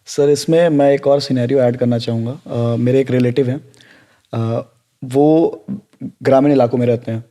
Sir इसमें मैं एक और सिनेरियो ऐड करना चाहूँगा। मेरे एक रिलेटिव हैं, वो ग्रामीण इलाकों में रहते हैं।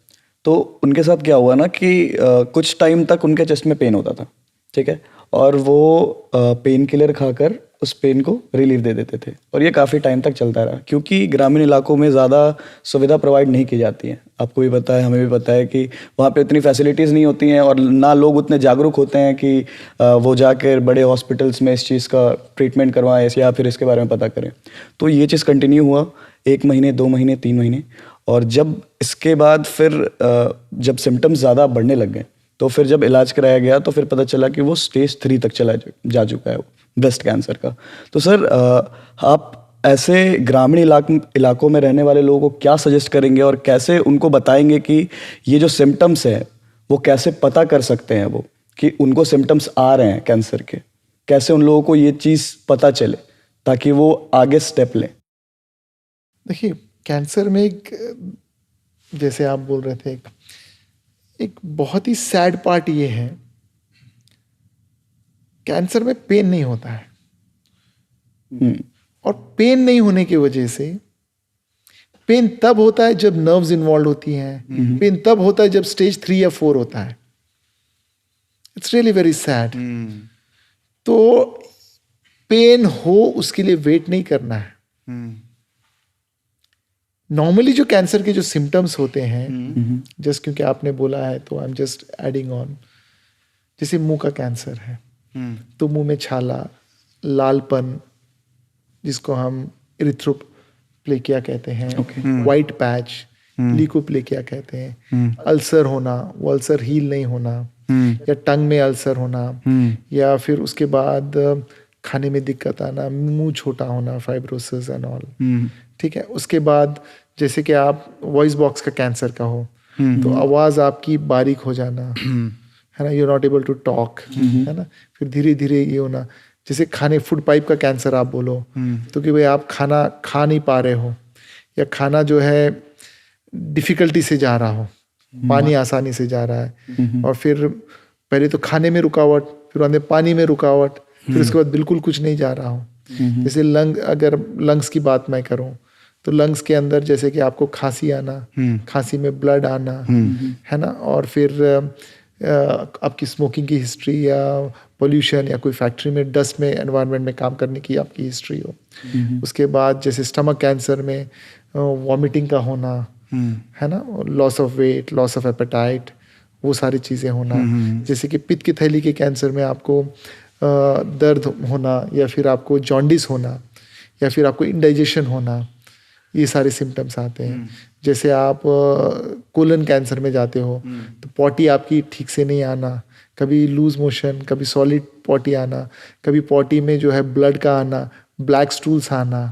तो उनके साथ क्या हुआ ना कि कुछ टाइम तक उनके चेस्ट में पेन होता था, ठीक है। और वो पेन किलर खाकर उस पेन को रिलीफ दे देते थे, और ये काफ़ी टाइम तक चलता रहा, क्योंकि ग्रामीण इलाकों में ज़्यादा सुविधा प्रोवाइड नहीं की जाती है। आपको भी पता है, हमें भी पता है कि वहाँ पे उतनी फैसिलिटीज़ नहीं होती हैं, और ना लोग उतने जागरूक होते हैं कि वो जाकर बड़े हॉस्पिटल्स में इस चीज़ का ट्रीटमेंट करवाएं या फिर इसके बारे में पता करें। तो ये चीज़ कंटिन्यू हुआ 1 महीने, 2 महीने, 3 महीने, और जब इसके बाद फिर जब सिम्टम्स ज़्यादा बढ़ने लग गए, तो फिर जब इलाज कराया गया तो फिर पता चला कि वो स्टेज 3 तक चला जा चुका है, ब्रेस्ट कैंसर का। तो सर आप ऐसे ग्रामीण इलाकों में रहने वाले लोगों को क्या सजेस्ट करेंगे, और कैसे उनको बताएंगे कि ये जो सिम्टम्स हैं वो कैसे पता कर सकते हैं, वो कि उनको सिम्टम्स आ रहे हैं कैंसर के, कैसे उन लोगों को ये चीज़ पता चले ताकि वो आगे स्टेप लें? देखिए, कैंसर में एक, जैसे आप बोल रहे थे, एक बहुत ही सैड पार्ट ये है, कैंसर में पेन नहीं होता है। और पेन नहीं होने की वजह से, पेन तब होता है जब नर्व्स इन्वॉल्व होती हैं, पेन तब होता है जब स्टेज 3 या 4 होता है। It's really very sad. तो पेन हो उसके लिए वेट नहीं करना है। नॉर्मली जो कैंसर के जो सिम्टम्स होते हैं, जस्ट क्योंकि आपने बोला है तो I am just adding on, जैसे मुंह का कैंसर है तो मुंह में छाला, लालपन जिसको हम इरिथ्रोप्लेकिया कहते हैं, वाइट पैच ल्यूकोप्लेकिया कहते हैं, अल्सर होना, वो अल्सर हील नहीं होना, या टंग में अल्सर होना, या फिर उसके बाद खाने में दिक्कत आना, मुंह छोटा होना, फाइब्रोसिस एंड ऑल, ठीक है। उसके बाद जैसे कि आप वॉइस बॉक्स का कैंसर का हो तो आवाज़ आपकी बारीक हो जाना, है ना, you are not able to talk, है ना। फिर धीरे धीरे ये होना, जैसे खाने, फूड पाइप का कैंसर आप बोलो तो कि भाई आप खाना खा नहीं पा रहे हो, या खाना जो है डिफिकल्टी से जा रहा हो, पानी आसानी से जा रहा है, और फिर पहले तो खाने में रुकावट, फिर बाद में पानी में रुकावट, फिर उसके बाद बिल्कुल कुछ नहीं जा रहा हो। जैसे अगर लंग्स की बात मैं करूं तो लंग्स के अंदर जैसे कि आपको खांसी आना, खांसी में ब्लड आना, है ना, और फिर आपकी स्मोकिंग की हिस्ट्री, या पोल्यूशन, या कोई फैक्ट्री में डस्ट में एनवायरनमेंट में काम करने की आपकी हिस्ट्री हो। उसके बाद जैसे स्टमक कैंसर में वॉमिटिंग का होना, है ना, loss of weight, loss of appetite, वो सारी चीज़ें होना। जैसे कि पित्त की थैली के कैंसर में आपको दर्द होना, या फिर आपको जॉन्डिस होना, या फिर आपको इंडाइजेशन होना, ये सारे सिम्टम्स आते हैं। जैसे आप कोलन कैंसर में जाते हो तो पॉटी आपकी ठीक से नहीं आना, कभी लूज मोशन, कभी सॉलिड पॉटी आना, कभी पॉटी में जो है ब्लड का आना, ब्लैक स्टूल्स आना,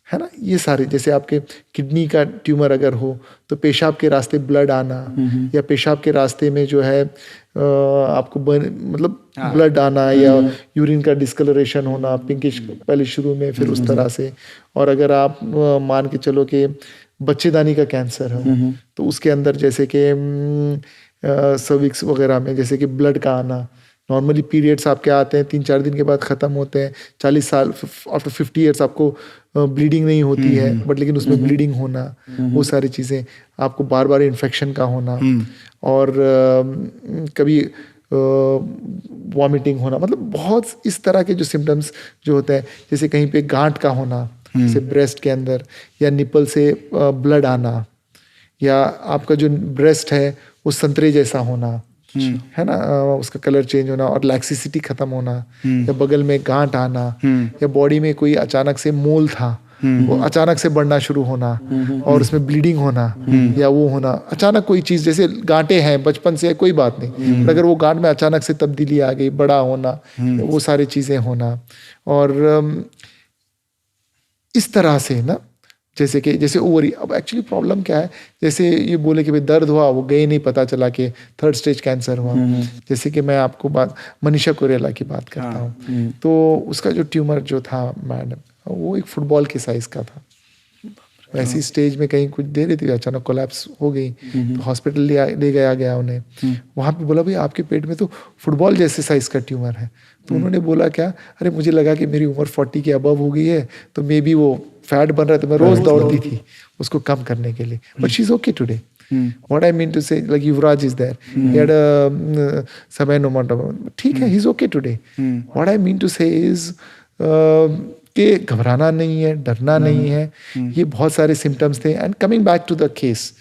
है ना, ये सारे। जैसे आपके किडनी का ट्यूमर अगर हो तो पेशाब के रास्ते ब्लड आना, या पेशाब के रास्ते में जो है आपको मतलब ब्लड आना, या यूरिन का डिस्कलरेशन होना, पिंकिश पहले शुरू में, फिर उस तरह से। और अगर आप मान के चलो कि बच्चेदानी का कैंसर हो तो उसके अंदर जैसे कि सर्विक्स वगैरह में जैसे कि ब्लड का आना, नॉर्मली पीरियड्स आपके आते हैं 3-4 दिन के बाद ख़त्म होते हैं, 40 साल आफ्टर 50 ईयर्स आपको ब्लीडिंग नहीं होती है, बट लेकिन उसमें ब्लीडिंग होना, वो सारी चीज़ें, आपको बार बार इन्फेक्शन का होना, और कभी वॉमिटिंग होना, मतलब बहुत इस तरह के जो सिम्टम्स जो होते हैं। जैसे कहीं पे गांठ का होना, जैसे ब्रेस्ट के अंदर, या निपल से ब्लड आना, या आपका जो ब्रेस्ट है वो संतरे जैसा होना, है ना, उसका कलर चेंज होना, और लैक्सिसिटी खत्म होना, या बगल में गांठ आना, या बॉडी में कोई अचानक से मोल था वो अचानक से बढ़ना शुरू होना, और उसमें ब्लीडिंग होना, या वो होना अचानक, कोई चीज़ जैसे गांठें हैं बचपन से कोई बात नहीं, पर अगर वो गांठ में अचानक से तब्दीली आ गई, बड़ा होना, वो सारी चीज़ें होना। और इस तरह से ना, जैसे ओवरी, अब एक्चुअली प्रॉब्लम क्या है, जैसे ये बोले कि भाई दर्द हुआ, वो गए नहीं, पता चला कि 3rd स्टेज कैंसर हुआ। जैसे कि मैं आपको मनीषा कोइराला की बात करता हूँ, तो उसका जो ट्यूमर जो था मैडम, वो एक फुटबॉल के साइज का था, वैसी स्टेज में कहीं कुछ दे रही थी, अचानक कोलैप्स हो गई, तो हॉस्पिटल ले गया उन्हें। वहाँ पे बोला भाई आपके पेट में तो फुटबॉल जैसे साइज का ट्यूमर है। तो उन्होंने बोला क्या, अरे मुझे लगा कि मेरी उम्र 40 के अबव हो गई है, तो मे बी वो फैट बन रहा है, तो मैं रोज दौड़ती थी उसको कम करने के लिए, but she is okay today. What I mean to say, like Yuvraj is there, he had a some amount of, ठीक है, he's okay today. What I mean to say is कि घबराना नहीं है, डरना नहीं है, ये बहुत सारे सिम्टम्स थे। And coming back to the case,